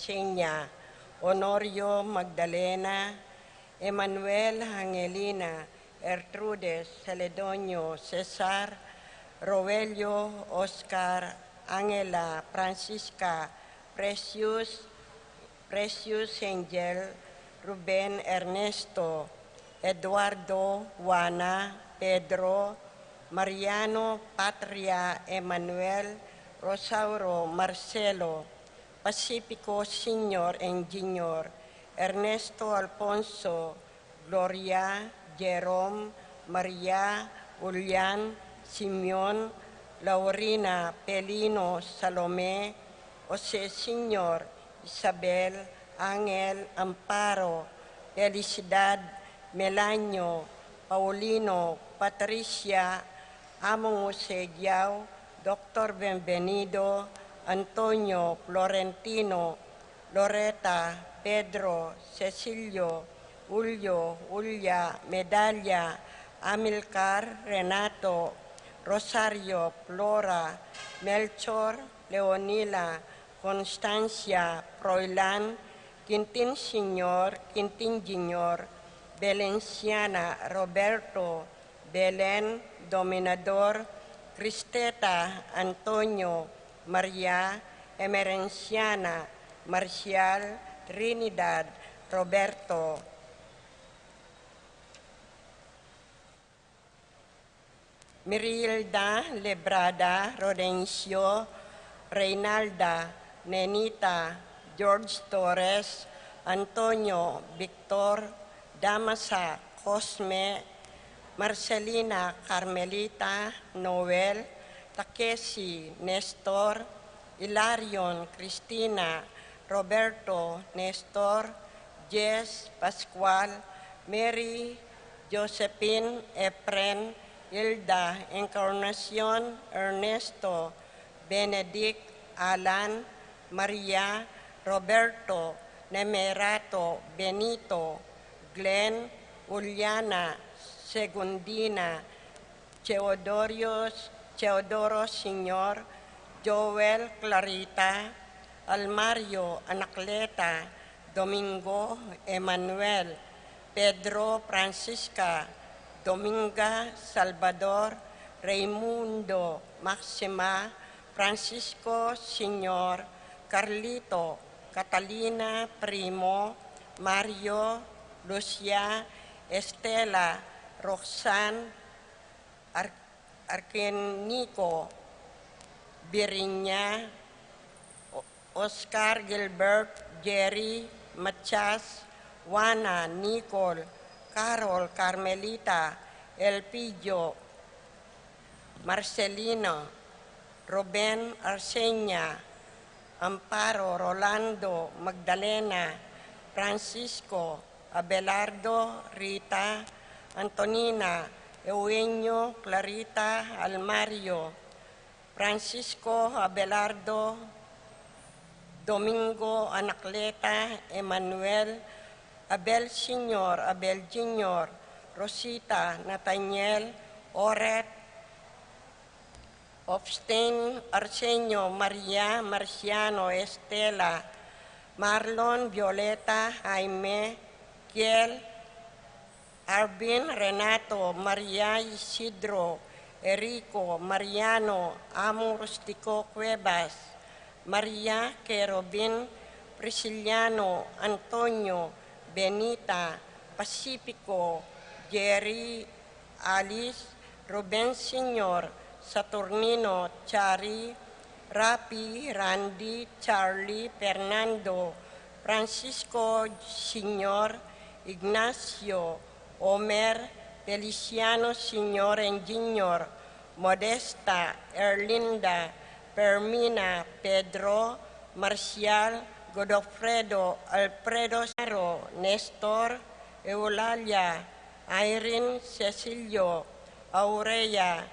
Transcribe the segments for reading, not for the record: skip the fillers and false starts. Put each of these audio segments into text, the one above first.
Arsenia, Honorio Magdalena, Emmanuel Angelina, Ertrudes Celedonio, Cesar, Rogelio Oscar, Angela, Francisca, Precious Angel, Ruben Ernesto, Eduardo, Juana, Pedro, Mariano, Patria, Emmanuel, Rosauro, Marcelo, Pacifico Senior and Junior, Ernesto Alfonso, Gloria, Jerome, Maria, Julian, Simeon, Laurina, Pelino, Salome, Jose Senior, Isabel, Angel, Amparo, Felicidad, Melanio, Paulino, Patricia, Among Jose Giao, Dr. Benvenido, Antonio, Florentino, Loreta, Pedro, Cecilio, Julio, Julia, Medalla, Amilcar, Renato, Rosario, Flora, Melchor, Leonila, Constancia, Froilán, Quintín Senior, Quintín Junior, Belenciana, Roberto, Belen, Dominador, Cristeta, Antonio, Maria, Emerenciana, Marcial, Trinidad, Roberto. Mirilda, Lebrada, Rodencio, Reynalda, Nenita, George Torres, Antonio, Victor, Damasa, Cosme, Marcelina, Carmelita, Noel, Takeshi, Nestor, Hilarion, Cristina, Roberto, Nestor, Jess, Pascual, Mary, Josephine, Efren, Hilda, Encarnacion, Ernesto, Benedict, Alan, Maria, Roberto, Nemerato, Benito, Glenn, Juliana, Segundina, Teodoro Senior, Joel, Clarita, Almario, Anacleta, Domingo, Emmanuel, Pedro, Francisca, Dominga, Salvador, Raimundo, Maxima, Francisco, Senior, Carlito, Catalina, Primo, Mario, Lucia, Estela, Roxanne, Arquenico, Birinya, Oscar, Gilbert, Jerry, Machas, Juana, Nicole, Carol, Carmelita, Elpidio, Marcelino, Ruben, Arsenia, Amparo, Rolando, Magdalena, Francisco, Abelardo, Rita, Antonina, Eugenio, Clarita, Almario, Francisco, Abelardo, Domingo, Anacleta, Emmanuel, Abel Senior, Abel Junior, Rosita, Nathaniel, Oret, Obstain, Arsenio, Maria, Marciano, Estela, Marlon, Violeta, Jaime, Kiel, Arvin, Renato, Maria, Isidro, Erico, Mariano, Amo Rustico Cuevas, Maria, Kerobin, Prisciliano, Antonio, Benita, Pacifico, Jerry, Alice, Ruben Senior, Saturnino, Chari, Rapi, Randy, Charlie, Fernando, Francisco Senior, Ignacio, Omer, Feliciano Senior and Junior, Modesta, Erlinda, Permina, Pedro, Marcial, Godofredo, Alfredo Saro, Nestor, Eulalia, Irene, Cecilio, Aurelia,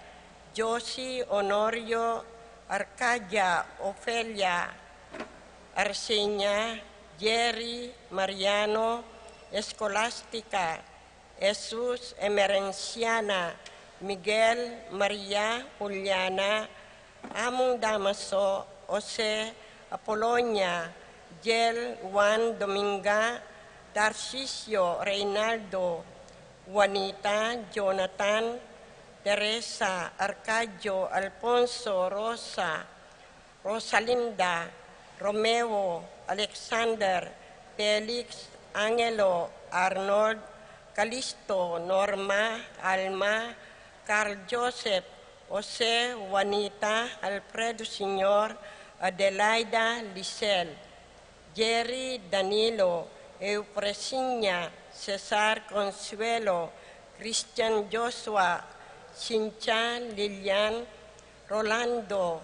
Josie, Honorio, Arcadia, Ofelia, Arsenia, Jerry, Mariano, Escolástica, Jesus, Emerenciana, Miguel, Maria, Juliana, Among Damaso, Jose, Apolonia, Jel Juan Dominga, Tarcisio Reynaldo, Juanita Jonathan, Teresa Arcadio Alfonso Rosa, Rosalinda, Romeo, Alexander, Felix, Angelo, Arnold, Calisto, Norma, Alma, Carl Joseph, Jose, Juanita, Alfredo Sr., Adelaida, Lisel, Jerry, Danilo, Eufresinia, Cesar Consuelo, Christian Joshua, Cynthia, Lilian, Rolando,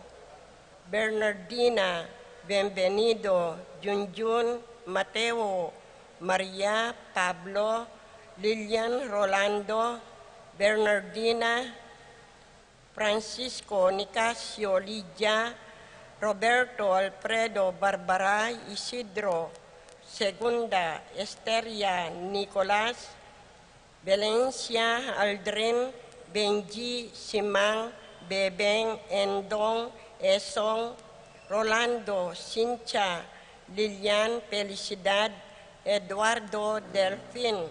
Bernardina, Bienvenido, Junjun, Mateo, Maria, Pablo, Lilian, Rolando, Bernardina, Francisco, Nicasio, Lidia, Roberto, Alfredo, Barbara, Isidro, Segunda, Esteria, Nicolas, Valencia, Aldrin, Benji, Simang, Bebeng, Endong, Esong, Rolando, Cynthia, Lilian, Felicidad, Eduardo, Delfin,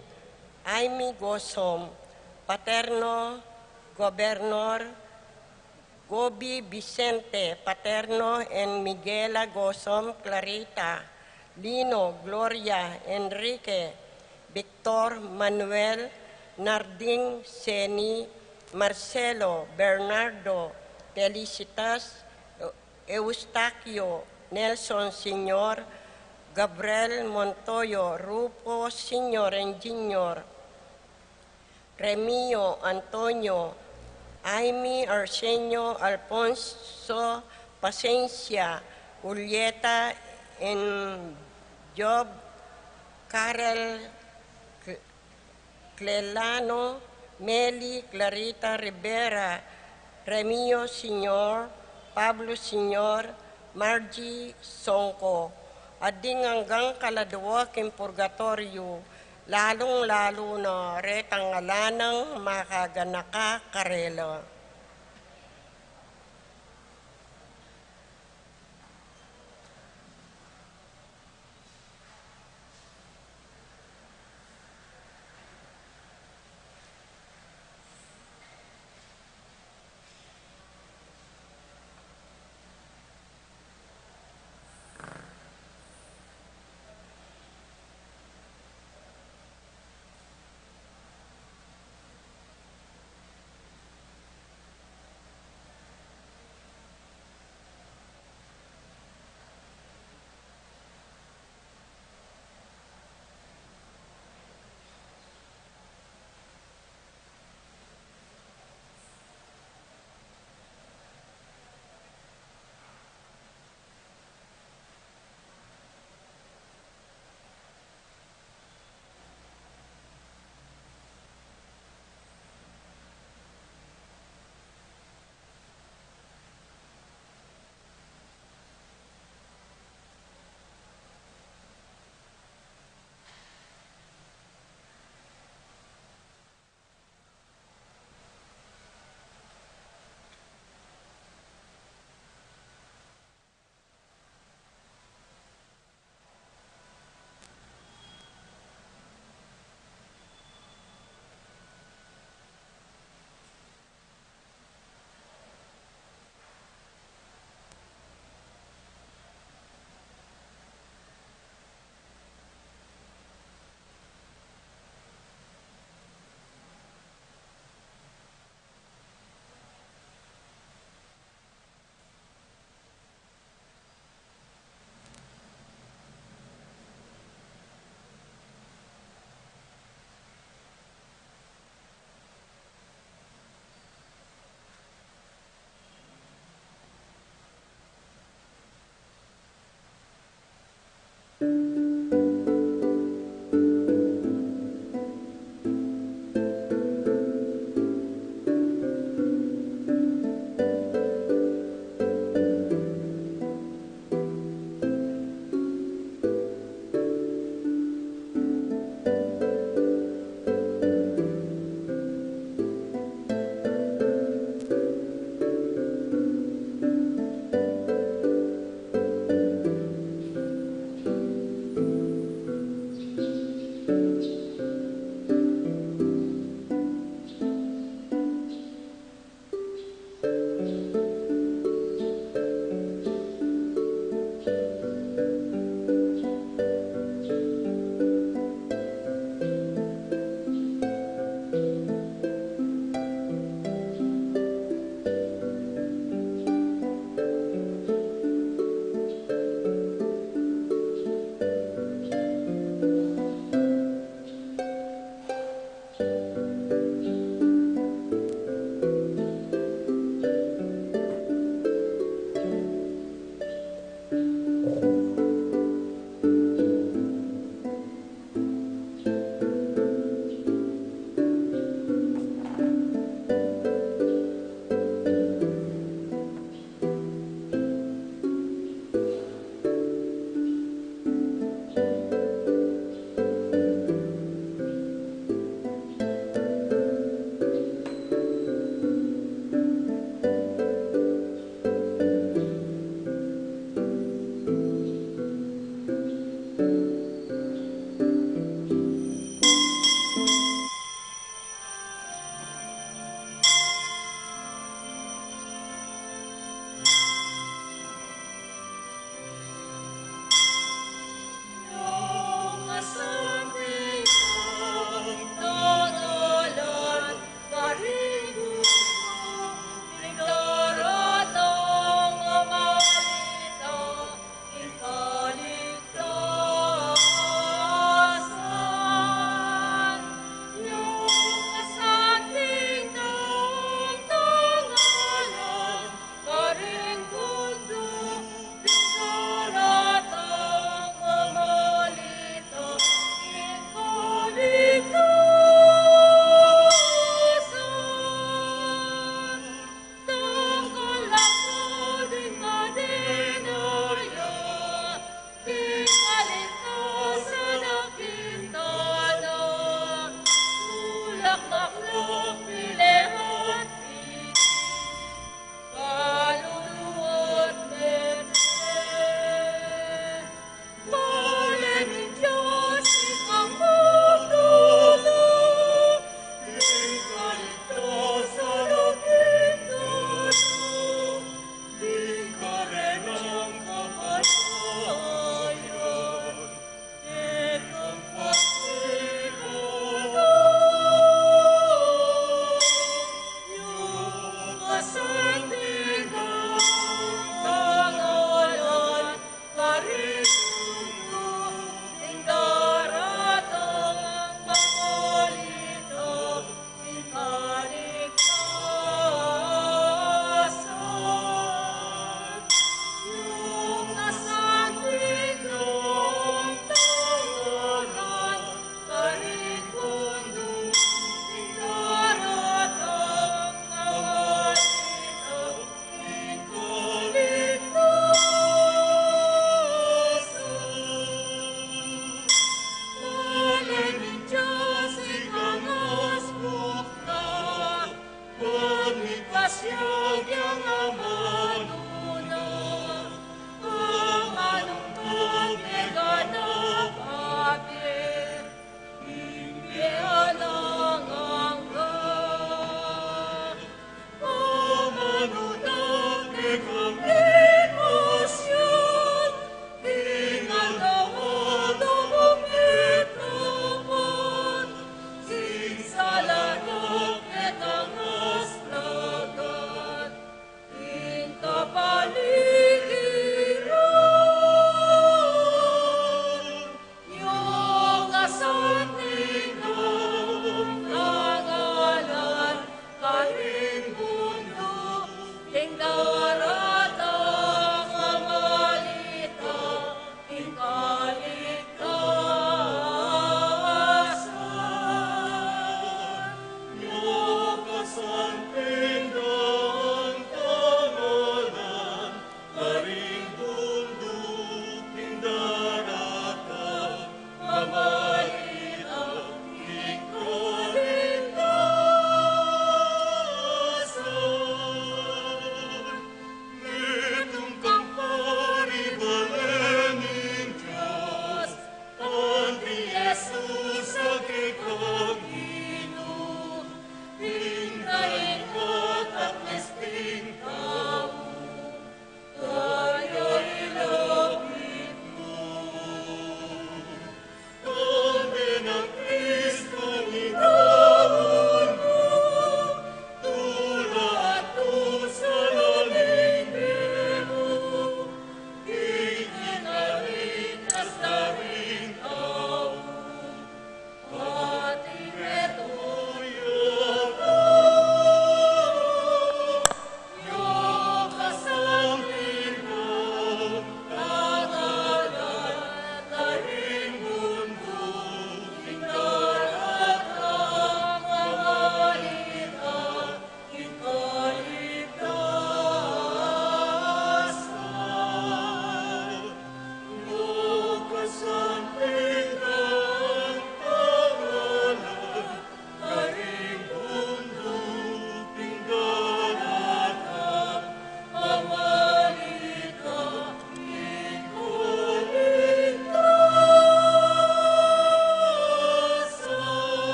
Aimee Gosom, Paterno, Gobernador, Gobi Vicente, Paterno, and Miguela Gosom, Clarita, Lino, Gloria, Enrique, Victor, Manuel, Narding, Seni, Marcelo, Bernardo, Felicitas, Eustaquio, Nelson Sr., Gabriel Montoyo, Rufo Sr. and Jr., Remio Antonio, Aimee Arsenio, Alfonso Pasencia, Julieta and Job, Karel Clelano, Meli, Clarita Rivera, Remio Sr., Pablo Sr., Margie Songko, ading hanggang kaladwak in purgatorio, lalong-lalo na retangalanang makaganaka karela.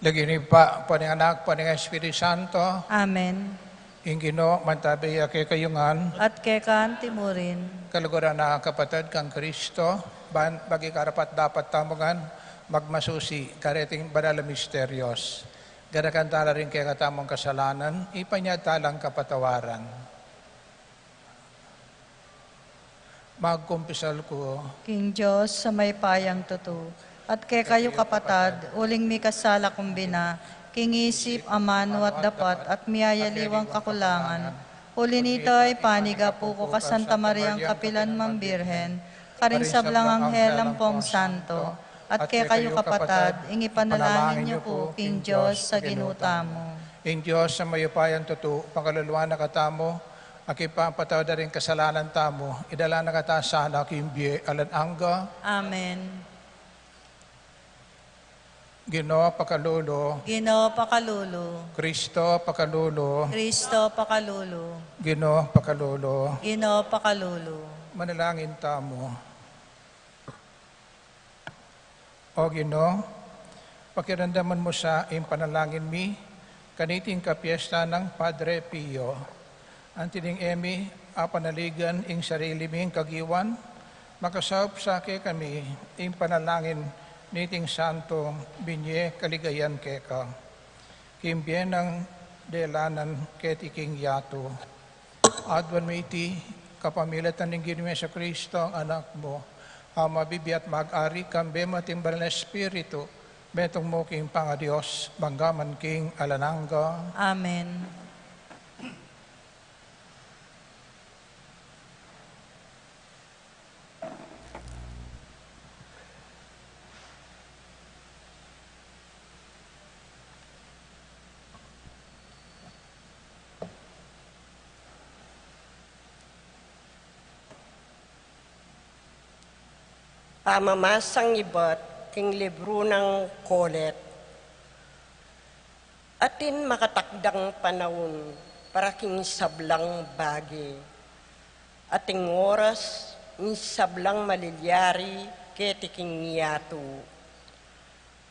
Lagini pa, paning anak, paning Espiritu Santo, Amen. ingino, mantabi kay kayungan, At kekan timurin, kaluguran na kapatid kang Kristo, bagi karapat dapat tamungan, magmasusi, kareting banal na misteryos. Ganakan tala rin kay katamong kasalanan, ipanyatalang kapatawaran. Magkumpisal ko, King Diyos sa may payang tutu. At kay kayo kapatad, uling mi kasala kumbina, king isip, amano at dapat, at miyayaliwang kakulangan. Uli nito ay paniga po ko ka Santa Mariang Kapilan Mambirhen, karing sablang anghel ang pong santo. At kay kayo kapatad, ingi panalangin niyo po, King Diyos sa ginuta mo. Ing Diyos sa mayupayan tutu, pangaluluwa na katamo, akipapataw na rin kasalanan tamo, idala na katasana kimbiye alanangga, Amen. Ginoo pakalulo, Ginoo pakalulo, Kristo pakalulo, Kristo pakalulo, Ginoo pakalulo, Ginoo pakalulo. manalangin tamo. O Ginoo, pakiramdaman mo sa impanalangin mi, kaniting kapiesta ng Padre Pio, ang tining emi, apanaligan ing sarili ming kagiwan, makasaup sa kami, ing panalangin niting santo binye kaligayan keka. Kimbyen ng delanan ketiking yato. Adwan mo iti kapamilatan ng Ginoo sa Kristo ang anak mo, ang mabibiyat mag-ari kambe matimbal na Espiritu, betong mo king Pangadios, banggaman king alanangga. Amen. pamamasang iba't king libro ng kolet. Atin makatakdang panahon para king sablang bagi. Ating oras, ing sablang malilyari, ketiking niyato.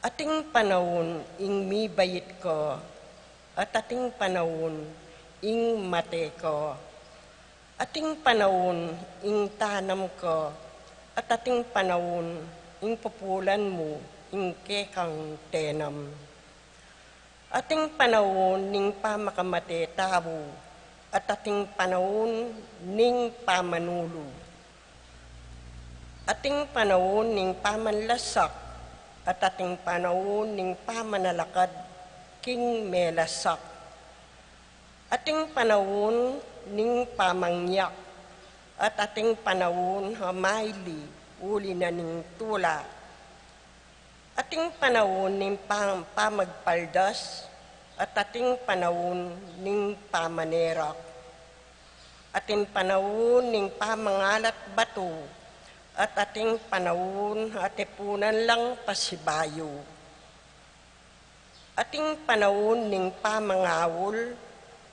Ating panahon, ing mi bayit ko, at ating panahon, ing mate ko. Ating panahon, ing tanam ko, at ating panahon, ing pupulan mo, ing kekang tenam. Ating panahon, ning pamakamate tao, at ating panahon, ning pamanulo. Ating panahon, ning pamanlasak, at ating panahon, ning pamanalakad, king melasak. Ating panahon, ning pamangyak, at ating panahon, hamayli, uli na ning tula. Ating panahon, ning pamagpaldas, at ating panahon, ning pamanerak. Ating panahon, ning pamangalat bato, at ating panahon, atipunan lang pasibayo. Ating panahon, ning pamangawol,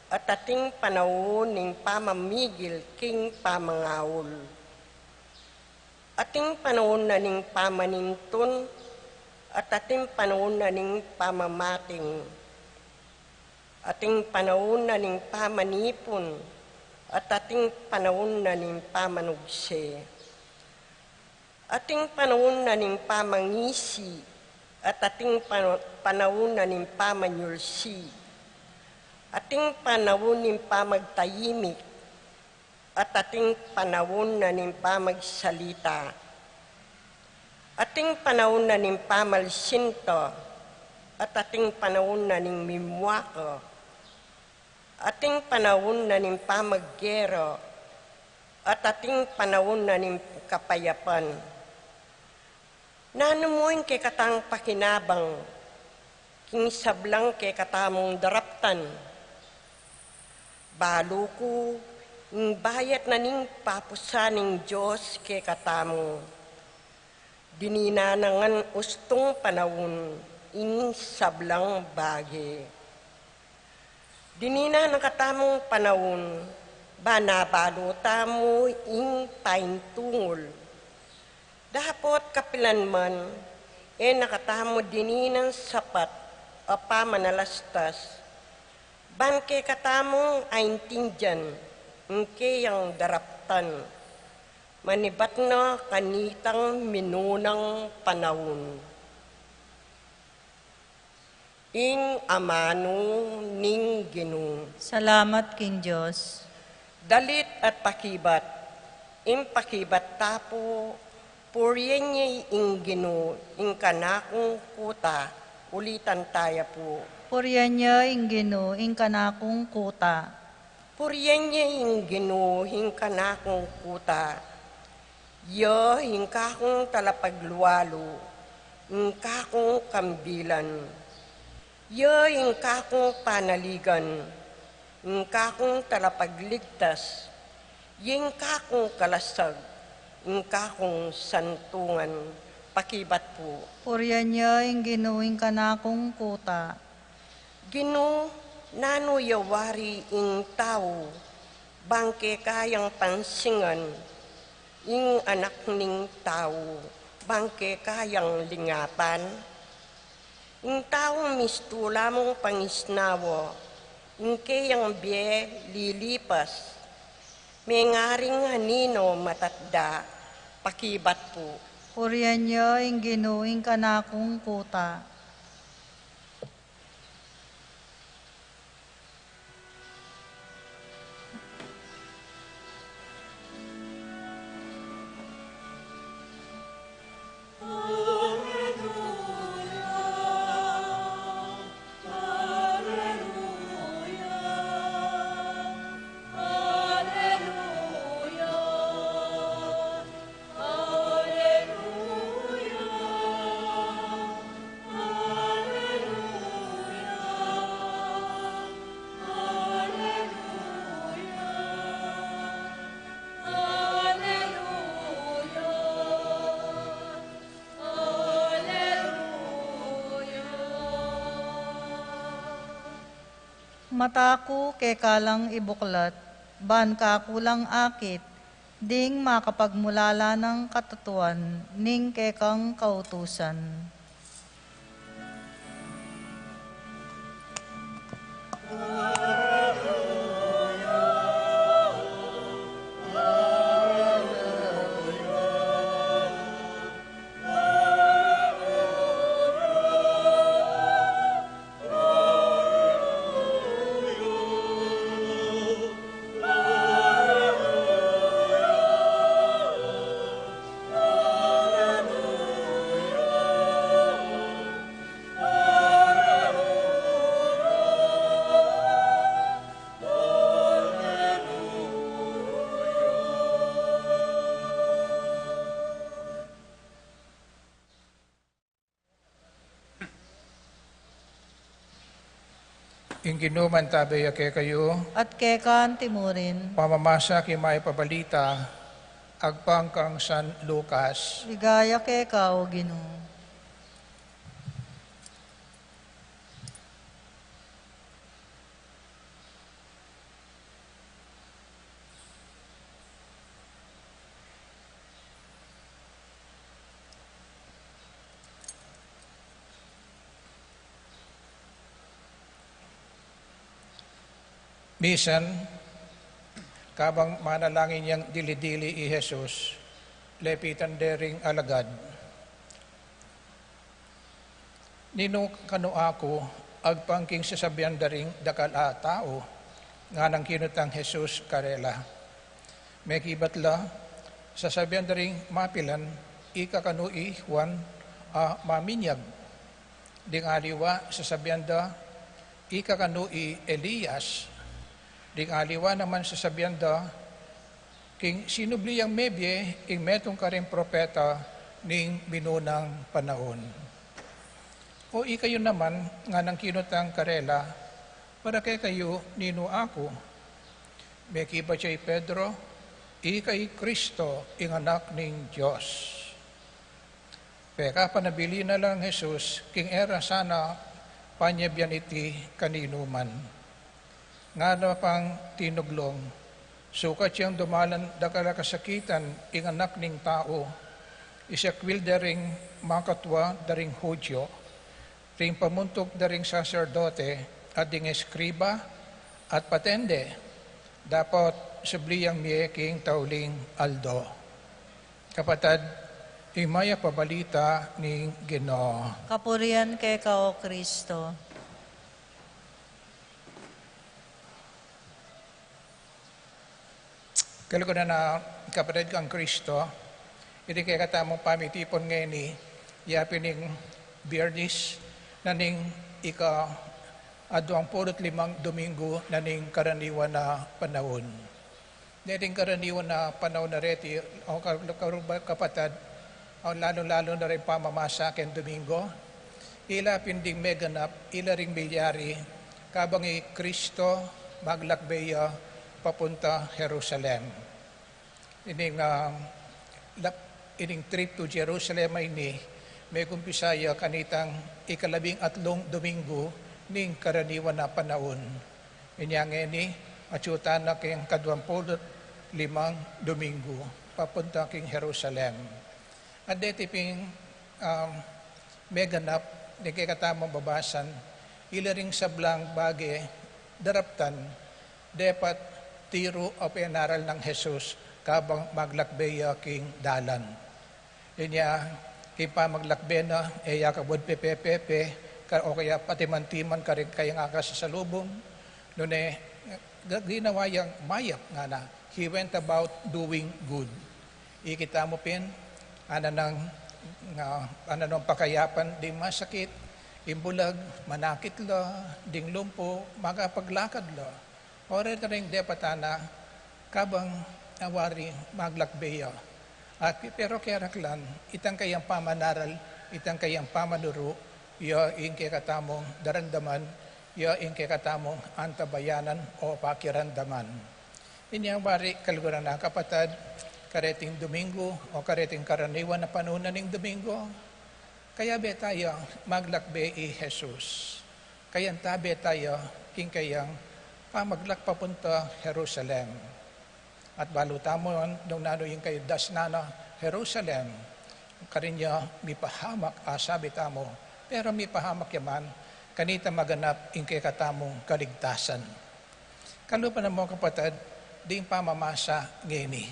at ating panahon, ning pamamigil, king pamangawol. Ating panahon na ning pamaninton, at ating panahon na ning pamamating. Ating panahon na ning pamanipon, at ating panahon na ning pamanugse. Ating panahon na ning pamangisi, at ating panahon na ning pamanyulsi. Ating panahon ning pamagtayimik, at ating panahon na ning pamagsalita. Ating panahon na ning pamalsinto, at ating panahon na ning mimwako. Ating panahon na ning pamaggero, at ating panahon na ning kapayapan. Nanumoy kay katang pakinabang, king sablang kay katamong daraptan. Balo ko, ing bayat na ning papusaning Diyos kay katamo. Dininanangan ustong panahon, ing sablang bagi. Dinina ng katamong panahon, ba nabalota mo ing paintungol. Dapot kapilan man, nakatamo dininang sapat, o pamanalastas. Banke katamong aintindyan, ing kayang daraptan. Manibat na kanitang minunang panahon. Ing amano ning Ginoo. Salamat, King Diyos. Dalit at pakibat, ing pakibat tapo, puryen niya ing Ginoo, ing kanakong kuta, ulitan tayo po. Puriyan niya ing Ginoo, ing kanakong kuta. Puryen niya ing Ginoo, ing kanakong kuta. Yo, ing kakong talapagluwalo, ing kakong kambilan. Yo, ing kakong panaligan, ing kakong talapagligtas, ing kakong kalasag, ing kakong santungan, pakibat po. Puriyan niya ing Ginoo, ing kanakong kuta. Ginoo, nano yawari ing tao, bangke kayang pansingan, ing anak ning tao, bangke kayang lingapan. Ing tao mistula mong pangisnawo, ing kayang biye lilipas. May ngaring hanino matatda, pakibat po. Puriyan niya ing Ginoo, ing kanakong kuta. Mataku kekalang ibuklat, ban kakulang akit, ding makapagmulala ng katatuan, ning kekang kautusan. Ingginuman tabaya ke kayo, At kekan timurin, pamamasa ki may pabalita, agpang kang San Lucas. ligaya keka o Ginoo. Bisan, kabang manalangin niyang dili-dili i Jesus, lepitan dering alagad. Nino kano ako, agpangking sasabihan daring dakal a tao, nga nang kinutang Jesus karela. May kibatla, sasabihan daring mapilan, ika kano i Juan a maminyag. Ding aliwa, sasabihan da, ika kano i Elias. Ding aliwa naman sasabihan da, king sinubliyang mebye, ing metong karing propeta, ning binunang panahon. O ikayo naman, nga nang kinutang karela, para kay kayo nino ako. May kiba siya'y Pedro, ikay Kristo, ing anak ning Diyos. Peka panabili na lang Jesus, king era sana, panyabyan iti kaninuman. Nga na pang tinuglong, sukat siyang dumalan dakala kasakitan, ing anak ning tao, isakwil daring makatwa daring Hudyo, ring pamuntok daring saserdote, at ding eskriba, at patende, dapat subliyang miyeking tauling aldo. Kapatad, imaya pabalita ning Ginoo. Kapurian keka o Kristo. Kalo ko na kapatid kang Kristo, hindi kaya katamong pamitipon ngayon ni yapining Biyernes na ning aduang 45 Domingo na ning karaniwan na panahon. Neting karaniwan na panahon na reti, o kapatid, lalo-lalo na rin pamamasa ken Domingo, ila pinding meganap, ila ring bilyari, kabang Kristo maglakbeya papunta Jerusalem. Ining trip to Jerusalem ay may kumpisaya kanitang 12 Domingo ning karaniwan na panahon. Inyang ni atyutan na kayang 25 Domingo papunta king Jerusalem. At detiping meganap ni kay katamang babasan, ilaring sablang bage daraptan, dapat tiro o penaral ng Jesus kabang maglakbeya king dalan. Inya, king pa maglakbe na, yakabod pepe, o kaya patiman-timan ka rin kaya nga kasasalubong. Noon ginawa yung mayap nga na, he went about doing good. Ikita mo pin, ano nang pakayapan, ding masakit, imbulag, manakit lo, ding lumpo, magapaglakad lo. Ore ring depatana kabang awari maglakbeya. Pero kaya raklan, itang kayang pamanaral, itang kayang pamanuro, ya ingke katamong darandaman, ya ingke katamong antabayanan o pakirandaman. Inyang wari kalguran na kapatad, kareting Domingo o kareting karaniwan na panunan ng Domingo, kaya be tayo maglakbe i Jesus. Kayang tabi tayo, king kayang pamaglak papunta Jerusalem. At baluta mo nung nano yung kayo das na Jerusalem, karinya mipahamak sabi tamo, pero mipahamak yaman, kanita maganap yung kay katamong kaligtasan. Kalupa na mo kapatid, di pamamasa ngeni.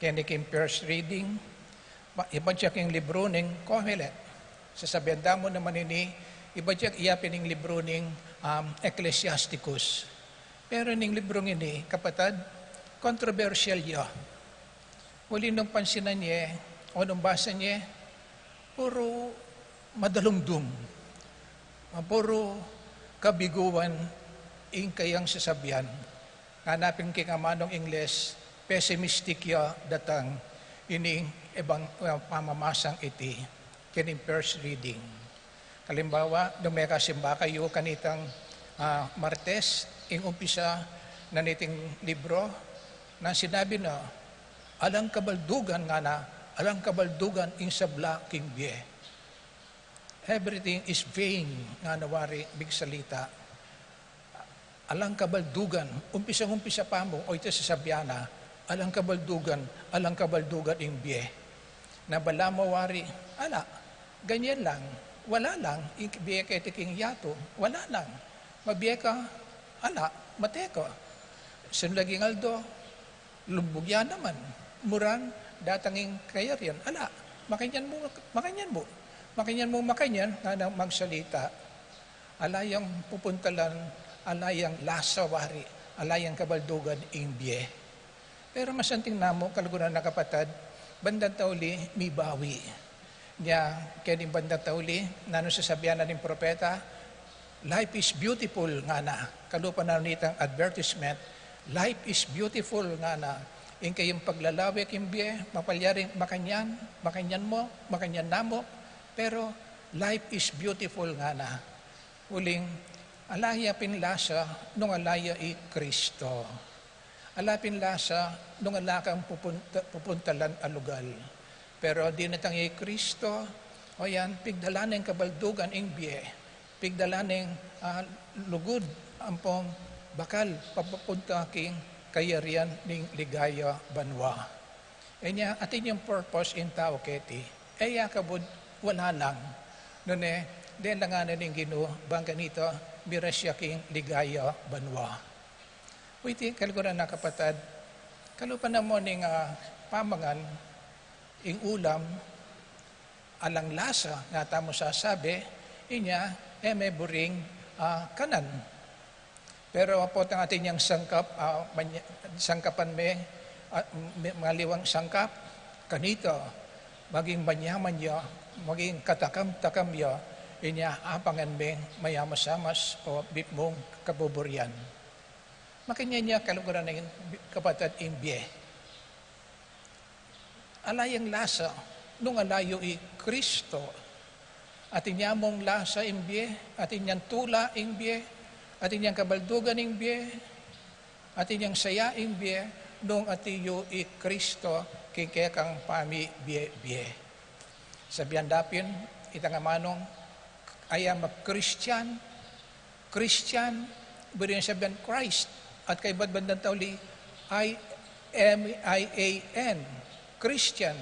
Kaya ni kim first reading, iba siya king libro ng Kohelet. Sasabihan mo naman ini, iba siya iyapin ng libro ng Ecclesiasticus. Pero ning libro ini, kapatid, controversial niya. Huli nung pansinan niya, o nung basa niya, puro madalumdum. Puro kabiguan ing kayang sasabihan. Hanapin kay kamanong Ingles, pessimistic ya datang ining ibang pamamasang iti. Kining first reading. Kalimbawa, dumeka simba kayo kanitang Martes, ing umpisa na niting libro, na sinabi na, alang kabaldugan nga na, alang kabaldugan ing sabla king bie. Everything is vain nga nawari big salita. Alang kabaldugan, umpisa pa mo, o ito sa sabyana, alang kabaldugan ing bie. Na bala mawari, ala, ganyan lang, wala lang, bie kay tiking yato, wala lang. Mabiye ka, ala, mateko. Sinlaging aldo, lumbugyan naman. Muran, datanging kayarian. Ala, makanyan mo, nga magsalita. Alayang pupuntalan, alayang lasawari, alayang kabaldugan ingbiye. Pero masanting namo, kalugunan na kapatid, bandang tauli, may bawi. Niya, kaya din bandang tauli, nano sasabihan na ng propeta, life is beautiful nga na. Kalupa na nitang advertisement, life is beautiful nga na. Yung kayong paglalawik yung biye, mapalyaring makanyan namo, pero life is beautiful nga na. Uling, alaya pinlasa nung alaya i Kristo. Alapin lasa nung alakang pupuntalan alugal. Pero di natang i Kristo, o yan, pigdalaning kabaldugan ing biye, pigdalaning lugod ampong bakal papapunta king kayarian ning ligaya banwa. E niya, atin yung purpose in tao keti, eya kabud wala lang. Nune, den langanan ning Ginoo bang ganito, birasya king ligaya banwa. Uiti, kaliguran na kapatid, kalupan na mo ning pamangan, ing ulam, alang lasa, nga tamo sasabi, inya, may buring kanan. Pero po ang ating niyang sangkapan maliwang sangkap, kanito, maging banyaman niya, maging katakam-takam niya, inya apangan meng mayamasamas o bipmong kabuburyan. Makanya niya kaluguran ng kapatid imbye. Alayang lasa, nung alayo i Kristo, atin niya mong lasa imbye, atin niyang tula imbye, atin niyang kabaldugan imbye, atin niyang saya imbye, nung atiyo i Kristo, kikekang pami biye-biye. Sabihan dapin, itangamanong, ayam Christian, beriyan sabihan Christ, at kay badbandang tauli, I-M-I-A-N, Christian.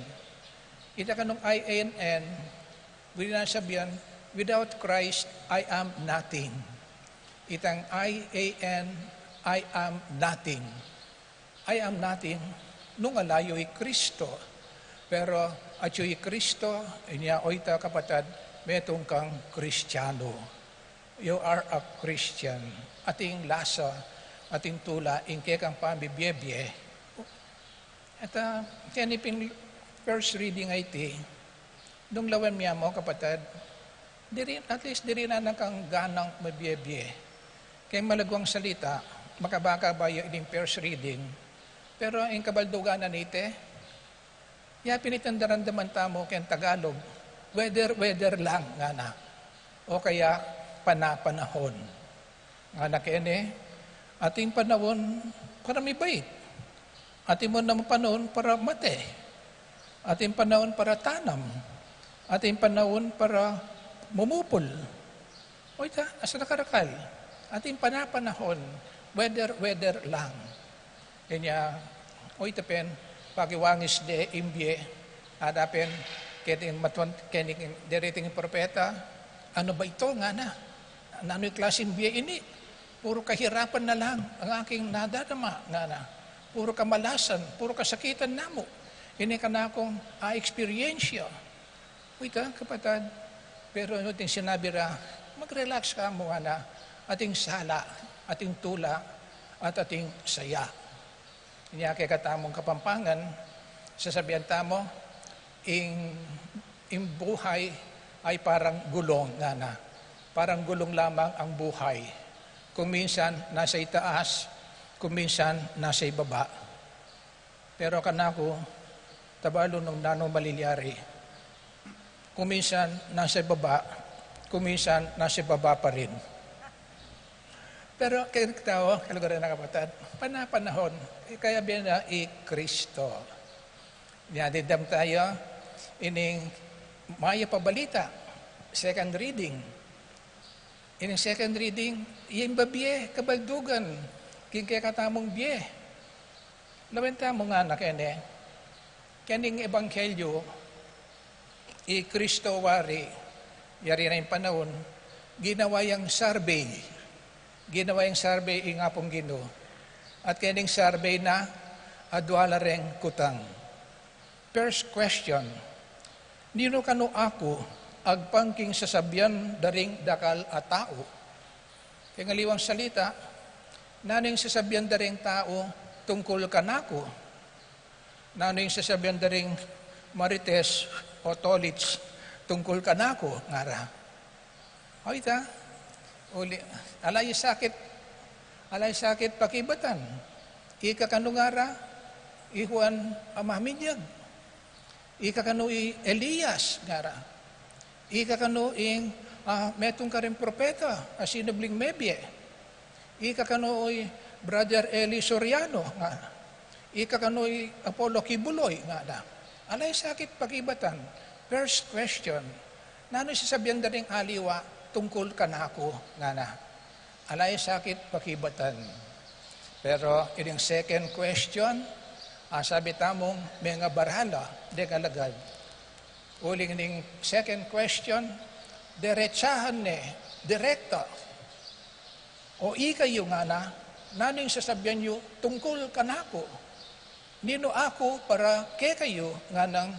Ita ka nung I-A-N, beriyan sabihan, without Christ, I am nothing. Itang I-A-N, I am nothing. I am nothing, nung alayo'y Kristo. Pero at yo'y Kristo, inya oita kapatid, metong kang Kristiyano. You are a Christian. Ating lasa, ating tula, ingke kang pambibye-bye. At kanipin first reading ay iti, nung lawan miya mo kapatid, at least diri na kang ganang mabye-bye. Kaya malagwang salita, makabaka ba yung first reading, pero ang kabalduganan ite, pinitandarandaman tamo kayang Tagalog, weather lang nga na, o kaya panahon. Nga na kene, ating panahon para may bait, ating mo naman panahon para mate, ating panahon para tanam, ating panahon para mumupol, O ita, asa nakarakal. Ating panapanahon, weather lang. Kanya, o ita pen, pakiwangis de imbye, adapin, kening deriting propeta, ano ba ito nga na? Ano yung klaseng biye ini? Puro kahirapan na lang ang aking nadadama nga na. Puro kamalasan, puro kasakitan namo. Ini ka na akong experiensya. Wita, kapatid, pero ano ting sinabi ra, mag-relax ka mo nga na, ating sala, ating tula, at ating saya. Inya kay katamong kapampangan, sasabihan tamo, ing buhay ay parang gulong nga na. Parang gulong lamang ang buhay. Kung minsan nasa itaas, kung minsan nasa ibaba. Pero kanako, tabalo nung nanong malilyari. Kung minsan nasa ibaba, kung minsan nasa ibaba pa rin. Pero kaya tao, kalugaran na kapatid, panapanahon, kaya biyan na Kristo. Niyadidam tayo, ining maya pabalita, second reading. Ining second reading, yung babye, kabaldugan, kaya katamong biye. Lawenta mo nga na kening ebanghelyo, Kristo wari, yari na yung panahon, ginawa yung survey. Ginawa yung survey yung apong Ginoo. At kening survey na, adwala ring kutang. First question, nino kano ako agpangking sasabyan daring dakal a tao? Kaya ngaliwang salita, naning sasabyan daring tao tungkol kanako. Naning sasabyan daring marites o tolits tungkol kanako ngara. O ita, uli, alay sakit pakibatan. Ika kanungara, ihuan amaminyag. Ika kanu Elias ngara. Ika kanu ing metong ka rin propeta, asinabling mebye. Ika kanu Brother Eli Soriano nga. Ika kanu Apollo Kibuloy nga na. Alay sakit pakibatan. First question, nano sasabihan da rin aliwa tungkol kanako nga na. Alay sakit pakibatan. Pero ining second question, sabi tamong mga barhala, de kalagad. Uling ning second question, diretsahan direkta. O ikayo nga na, naning sasabihan nyo tungkol kanako. Nino ako para kayo nga nang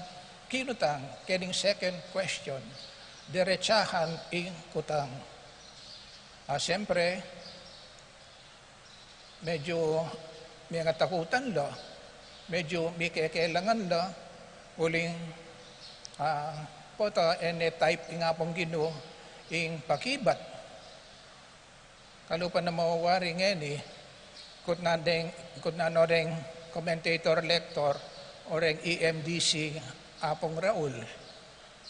kinutang, kening second question, diretsahan ing kutang. Siyempre, medyo may takutan lo, medyo may kailangan lo, uling pota ene type nga pong Ginoo ing pakibat. Kalupan na mawawari ngeni, kut na no reng commentator lector o reng EMDC apong Raul,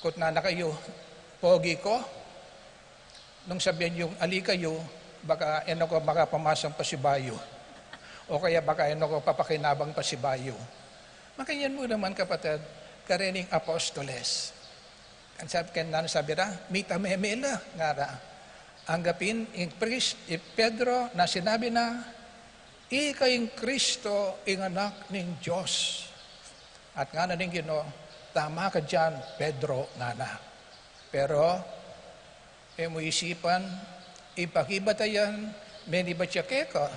kut na kayo, pogi ko, nung sabihin yung ali kayo, baka eno ko baka pamasang pasibayo. O kaya baka eno ko papakinabang pasibayo. Makanyan mo naman kapatid, karening apostoles. Ang sabi ra, mita memela nga ra. Anggapin in Pedro na sinabi na, ikayong Kristo ing anak ng Diyos. At nga na ning Ginoo, tama ka dyan, Pedro nga na. Pero, mo isipan, ipakibatayan, meni ba siya keka?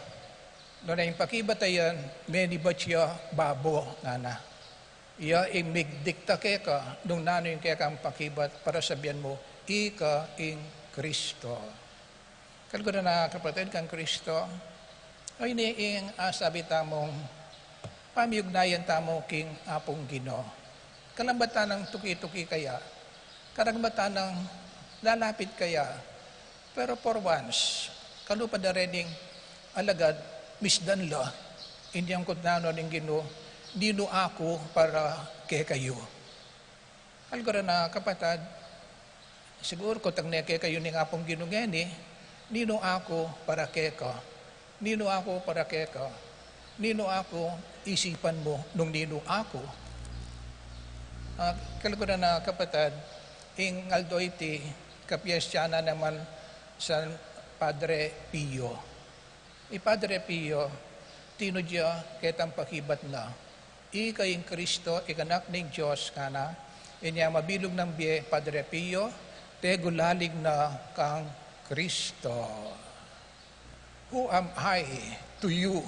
Doon na ipakibatayan, meni ba siya babo nga na. Iya imigdikta keka, nung nano yung keka ang pakibat para sabihan mo, ika ing Kristo. Kalagod na kapatid kang Kristo, ay niing sabi tamong pamiyugnayan tamo king apong Ginoo. Kalambatan ng tuki-tuki kaya, karagmatan ng lalapit kaya, pero for once, kalupad na rening alagad, misdan la, hindi ang kutnano ng Ginoo, nino ako para kay kayo. Kalagod na kapatid, siguro ko tang neke kayo ning apong Ginoo ngeni, nino ako para keka, nino ako para keka, nino ako isipan mo nung nino ako. Kalagod na kapatid, ing aldo iti kapyestyana naman San Padre Pio. Padre Pio, tinudya ketang pakibat na, kayong Kristo, ikanak ng Diyos ka na, inya mabilog ng biye, Padre Pio, te gulalig na kang Kristo. Who am I to you?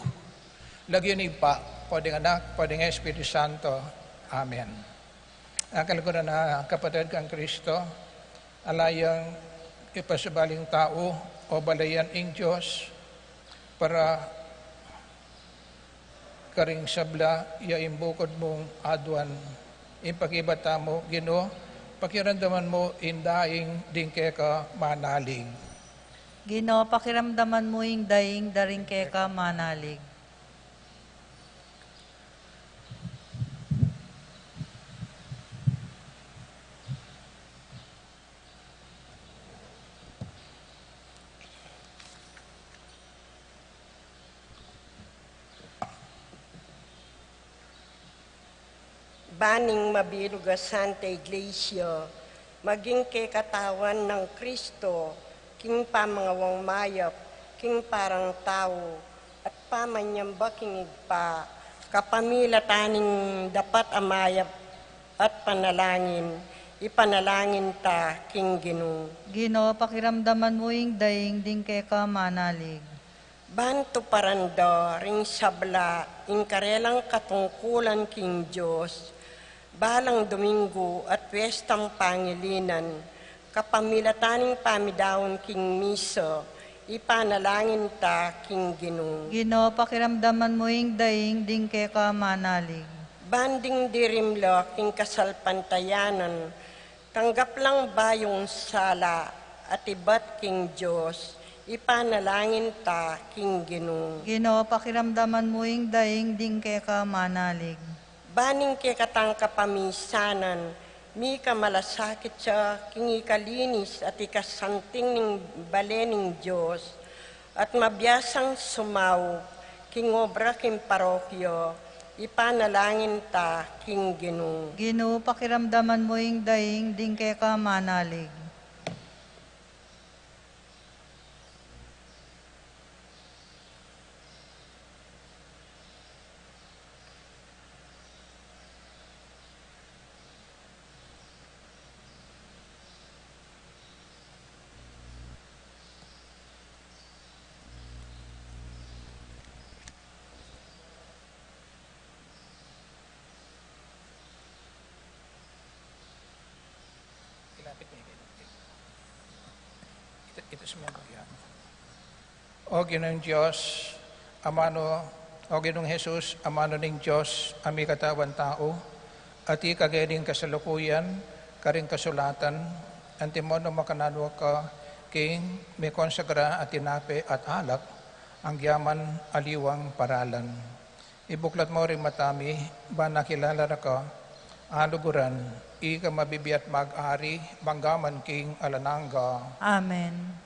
Lagyan ni pa, pwedeng anak, pwedeng Espiritu Santo. Amen. Ang kalikuran na kapatid kang Kristo, alayang ipasubaling tao o balayan ng Diyos para karing sabla, yaim bukod mong adwan, impakibata mo, Ginoo, pakiramdaman mo, indaing dingke ka manalig. Ginoo, pakiramdaman mo yung daing daring keka manalig. Baning mabiruga Santa Iglesia, maging kay katawan ng Kristo, king pamangawang mayap, king parang tao, at pamanyamba king igpa, kapamilataning dapat amayap at panalangin, ipanalangin ta king Ginoo. Ginoo, pakiramdaman mo yung daing ding keka manalig. Banto paranda ring sabla, inkarelang katungkulan king Diyos, balang Domingo at Piyestang Pangilinan, kapamilataning pamidawon king Misa, ipanalangin ta king Ginoo. Ginoo, pakiramdaman mo yung daing ding keka manalig. Banding dirimla king kasalpantayanan, tanggap lang bayong sala at ibat king Diyos, ipanalangin ta king Ginoo. Ginoo, pakiramdaman mo yung daing ding keka manalig. Baning kay katang kapamisanan, mi kamalasakit siya king ikalinis at ikasanting ning balening Diyos, at mabiyasang sumaw king obra king parokyo, ipanalangin ta king Ginoo. Ginoo, pakiramdaman mo yung daing ding keka manalig. Ito sa mga bagyan. O Ginoong Diyos, amano, o Ginoong Jesus, amano ng Diyos, ami katawan tao, at ikagaling kasalukuyan, karing kasulatan, antimono makananwa ka, king may konsagra at tinape at alak, ang yaman aliwang paralan. Ibuklat mo rin matami, ba nakilala na ka, aluguran, ika mabibiyat mag-ari, banggaman king alananga. Amen.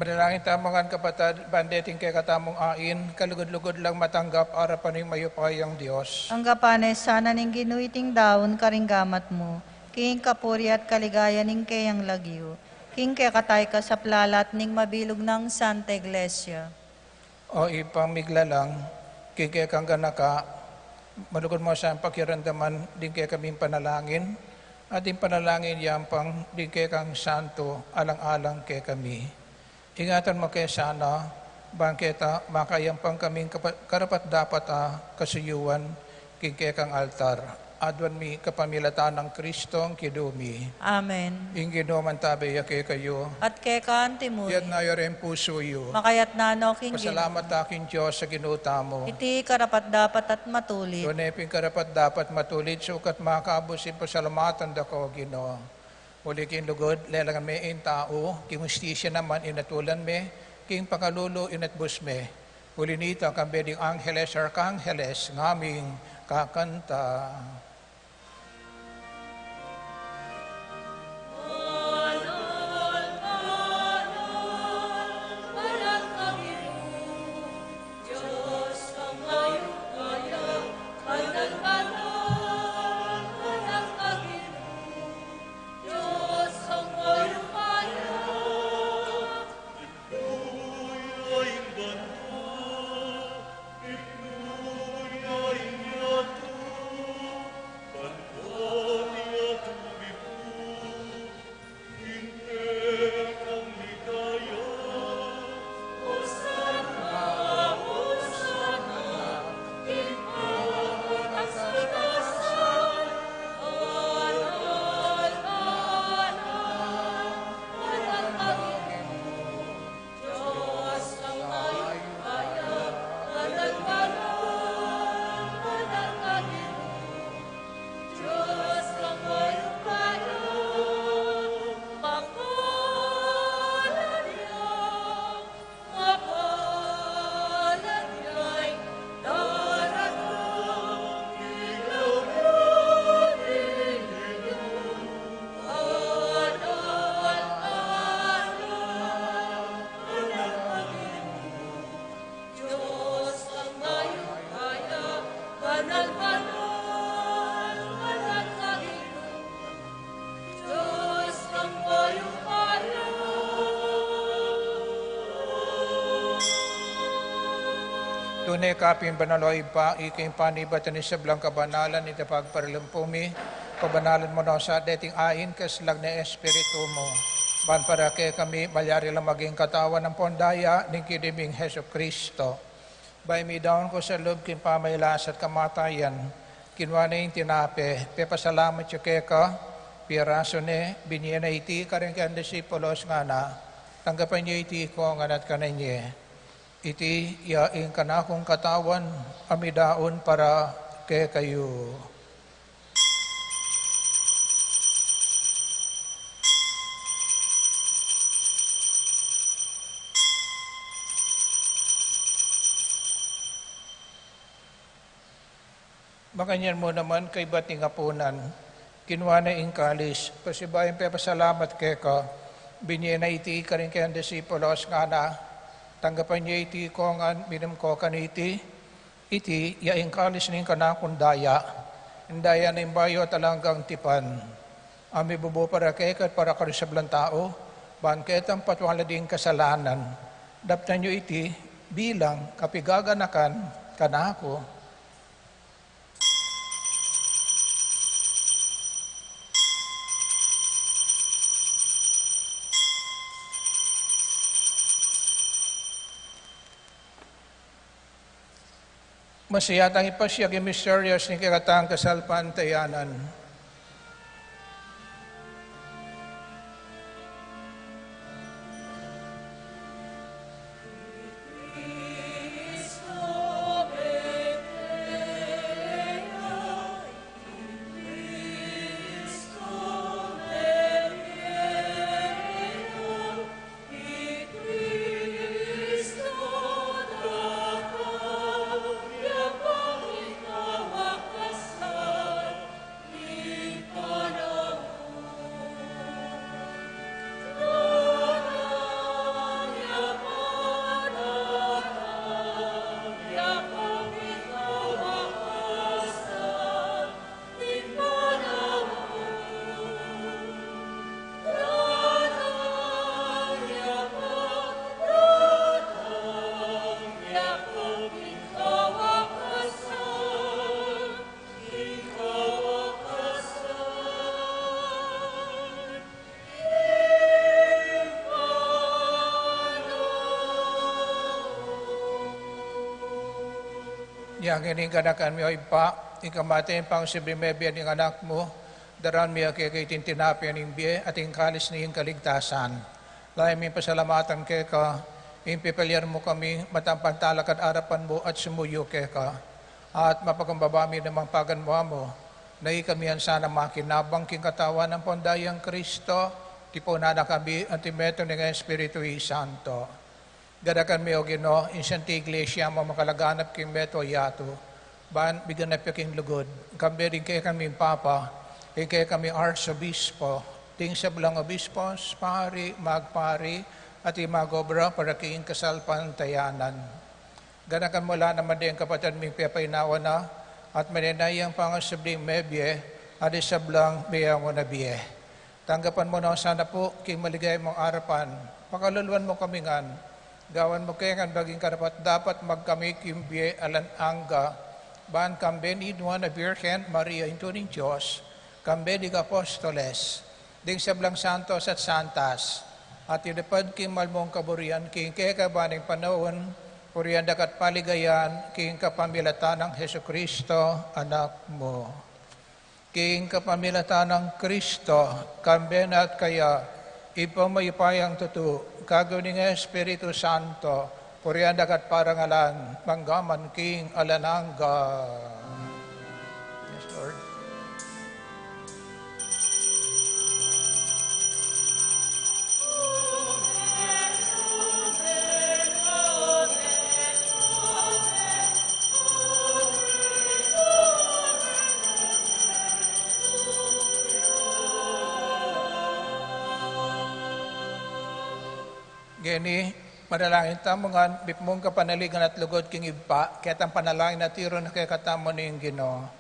Manalangin tamangan kapatid, bandeting kay katamong ain, kalugod-lugod lang matanggap, arapan ng mayupayang Diyos. Ang gapanes sana ning ginuiting daon karinggamat mo, king kapuri at kaligaya ning kayang lagyo, king kay katay ka sa plalat ning mabilog ng Santa Iglesia. O ipamigla lang, kikay kang ganaka, malugod mo sa pakiramdaman, din kay kaming panalangin, at yung panalangin yan pang din kay kang santo, alang-alang kay kami. Ingatan mo kay sana, bangketa, makayang pang kaming karapat dapat kasuyuan, kikay kang altar. Adwan mi kapamilatan ng Kristong kidumi. Amen. Ingino man tabi kay kayo. At kay kaantimul, Yat na rin puso yo. makayat nano king Pasalamat aking Diyos sa ginuta mo. iti karapat dapat at matulit. Tunay karapat dapat matulit sukat makabusin pasalamatan dako Ginoo. Uli king lugod, lelangan me in tao, king justisya naman inatulan me, king pakalulo inatbus me. Uli nito ang kambeding angheles arcangheles, ngaming kakanta. Tunay kapin banaloy pa, iking panibatan ni sablang kabanalan, iti pagparilampumi, pabanalan mo na sa dating ain, kaslag na espiritu mo. Ban para kay kami, malyari lang maging katawan ng pondaya, ning kidiming Heso Kristo. Bay mi daon ko sa loob kin pamaylas at kamatayan, kinwa na yung tinape, pepasalamat siya kay ka, piraso ne, binye na iti, karing kang disipulos nga na, tanggapan niyo iti ko, nganat ka na niya. Iti yaing kanakong katawan, amidaon para kay kayo. Makanyan mo naman kay bating apunan, kinwa na ingkalis, pasibayan pasalamat kay ka, binye na iti karing kang disipulos nga na, tanggapan niya iti ko nga minum ko kaniti, iti yaing kalis ning kanakong daya, indaya na imbayo talanggang tipan. Ami bubo para kekat para karisablang tao, banket ang patwala ding kasalanan. Daptan niyo iti bilang kapigaganakan kanako. Masiyatang ipasyag yung mysterious ni kakatang kasalpantayanan. Yang ininganakan mi o ipa, ikamate pang sibrimebian ng anak mo, daran mi kay tinapian ng biye at kalis niyong kaligtasan. Lahat mi pasalamatan kay ka, impipilyan mo kami, matampantalakad arapan mo at sumuyo kay ka. At mapagkumbabami namang paganwa mo, na ikamihan sana makinabang king katawan ng pondayang Kristo, tipunana kami at timeto ng Espiritu Santo. Gadakan mi o Ginoo, insanti iglesia mo makalaganap king meto yato, ban bigyan na king lugod. Kambe din kay kami papa, kay kami arsobispo, ting sa belang obispos, pari, magpari, at imagobra para king kasal pantayanan. Ganakan mo lang naman din kapatid ming pepaynawa na, at maninayang pangasabling mebye, at isablang biyang mo na biye. Tanggapan mo na sana po, king maligay mong arapan, pakaluluan mo kami ngan, gawan mo kaya nga baging karapat dapat magkami kimbiye alan angga, ban kambe ni Duan na Virgen Maria intuning Diyos, kambe di Apostoles, ding sablang santos at santas, at ilipad king malmong kaburian, king kaya kabaning panahon, puriyan dakat paligayan, king kapamilatan ng Heso Kristo, anak mo. King kapamilatan ng Kristo, kambe na at kaya, ipamayupayang tutu, kagawin ng Espiritu Santo, purihan dagat parangalan, manggaman king alanangga. Yes, Lord. Gini, manalangin tamongan, bipmong kapanaligan at lugod king iba, kaya ang panalangin na tiro na kaya katamo ni yung Ginoo.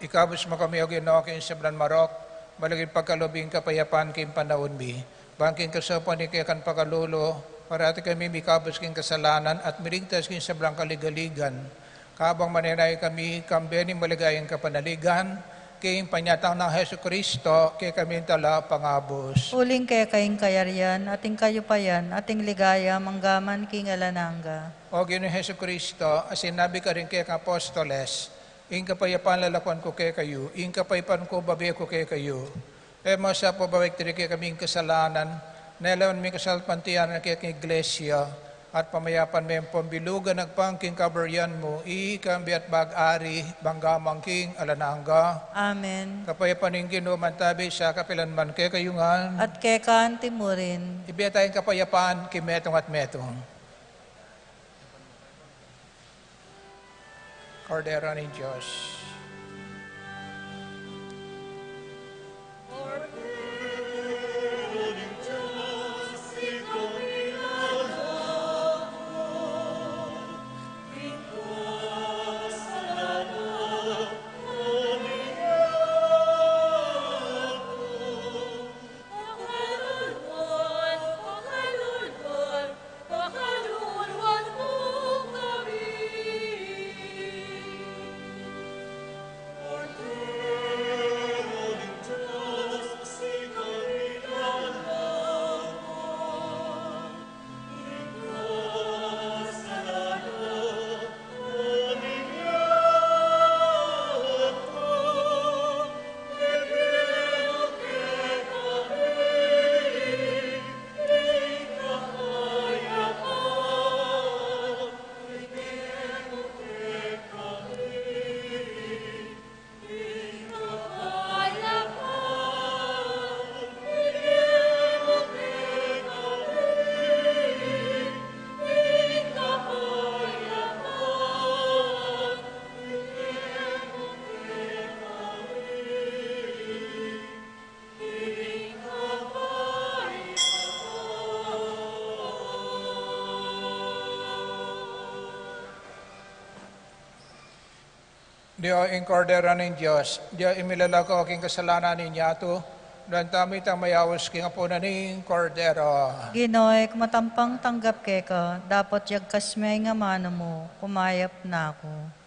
Ikabos mo kami o Ginoo king sablan marok, balagin pagkalubing kapayapan king panahon mi. Bangking kasapan ni kaya kan pagkalulo, parati kami mikabos king kasalanan at miligtas king sablang kaligaligan. Kabang maninay kami, kambeni maligayang kapanaligan, king panyatang ng Heso Kristo, kaya kami tala pangabos. Uling kaya kayong kayarian, ating kayupayan, ating ligaya, manggaman king alanangga. O Ginoo Heso Kristo, asinabi ka rin kaya Apostoles, ing kapayapan lalakuan ko kay kayo, ing kapayapan ko babi ko kay kayo. Ema sa po bawik tiri kay kaming kasalanan, nailawan mi kasalpantiyan na kay iglesia, at pamayapan may pambilugan nagpangking kabaryan mo, ikambi at bag-ari, banggamang king alanangga. Amen. Kapayapan ng Ginoo mantabi sa kapilanman kay kayungan. At kay kaan timurin. Ibiya tayong kapayapan, kimetong at metong. Cordero ni Diyos. Cordero ni Diyos, ikaw nilalang, Dio ing kordero ng Diyos, Dio imilalago aking kasalanan ninyo ato, dan tamit ang mayawas king apo na ning kordero. Ginoy, kumatampang tanggap ka, dapat yagkas may nga mano mo, kumayap na ako.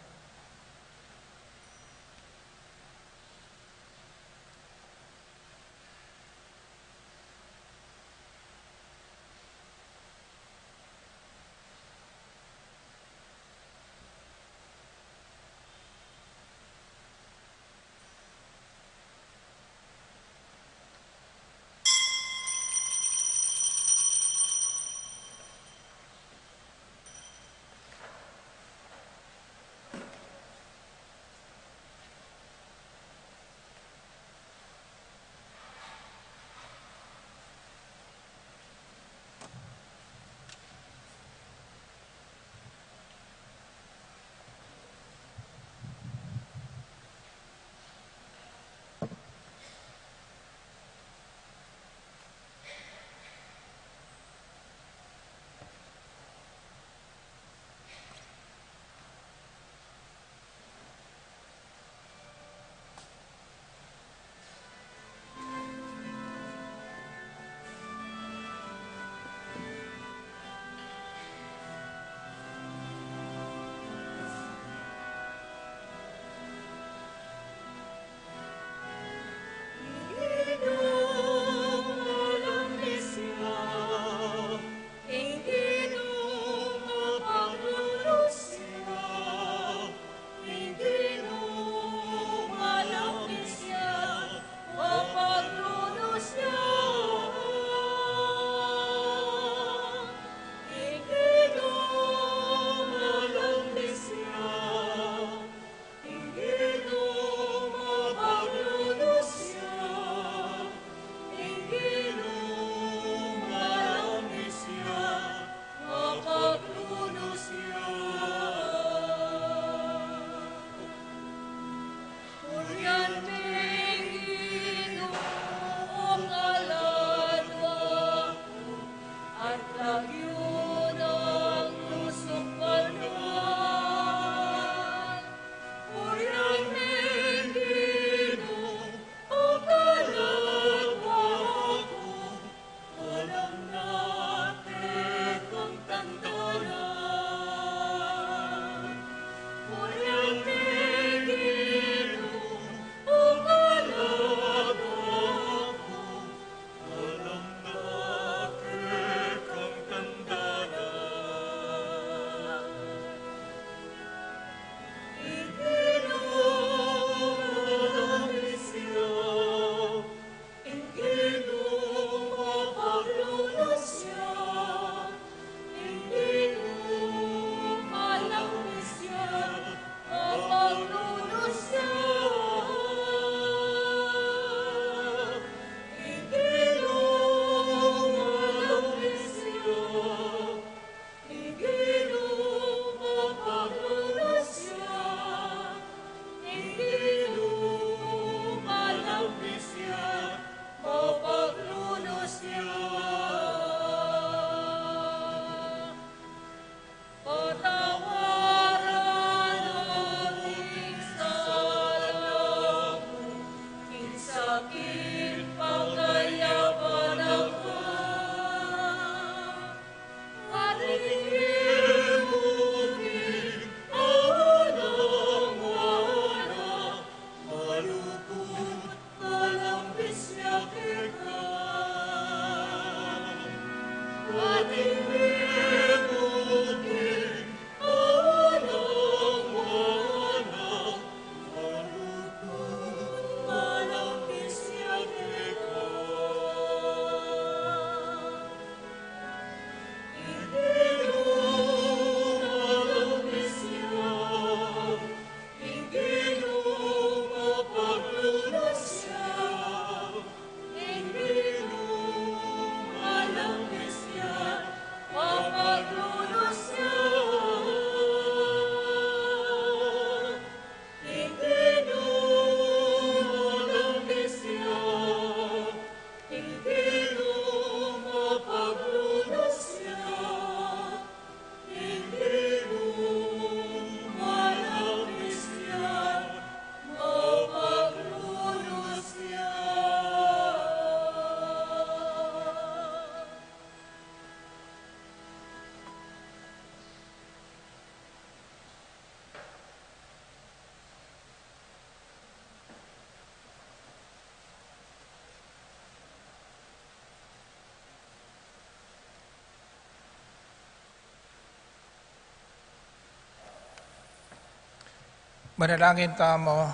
Manalangin tamo,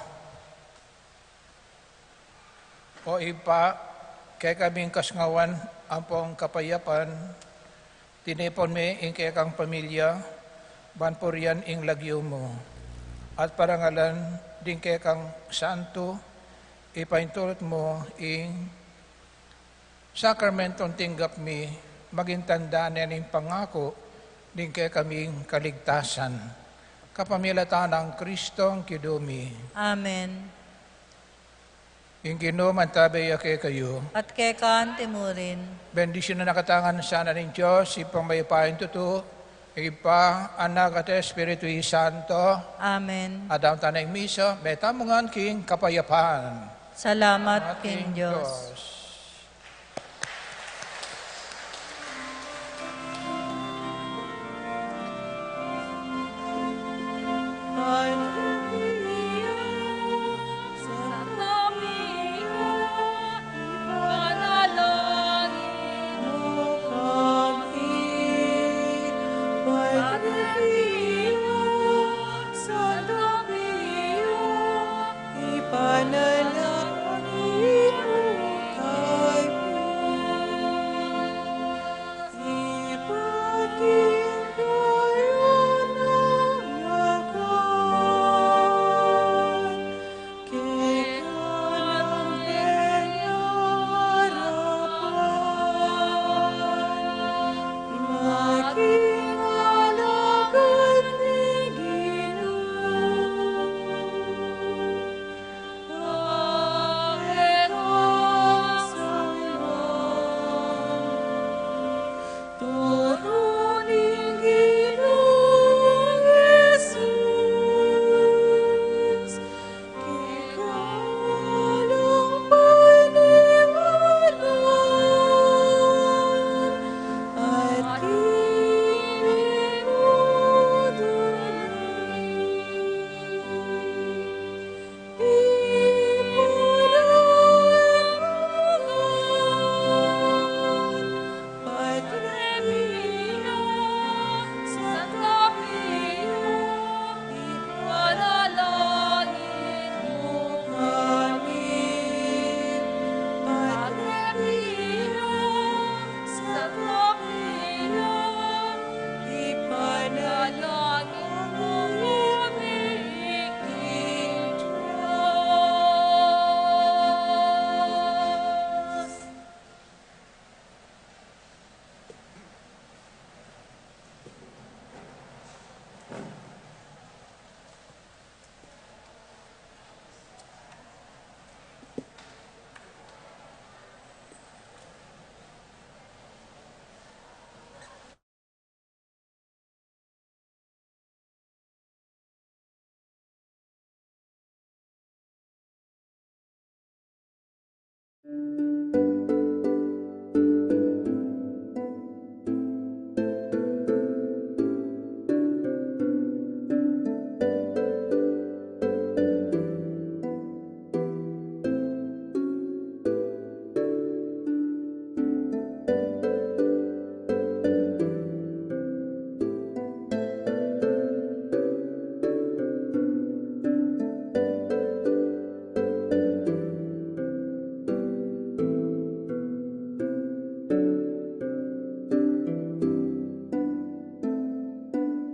o ipa, kay kaming kasngawan ang pong kapayapan, tinipon mi ing kay kang pamilya, banpuryan ing lagyo mo, at parangalan din kay kang santo, ipaintulot mo ing sakramentong tinggap mi, maging tandaan ing pangako, din kay kaming kaligtasan. Kapamilatan ng Kristong kidumi. Amen. Yung ginuman tabay kay kayo. At kay kaan timurin. Bendisyon na nakatangan sana ng Diyos, ipang mayapain tuto, ipa, anak at Espiritu Santo, Amen. Adam tanay miso, metamungan king kapayapaan. Salamat Ating king Diyos.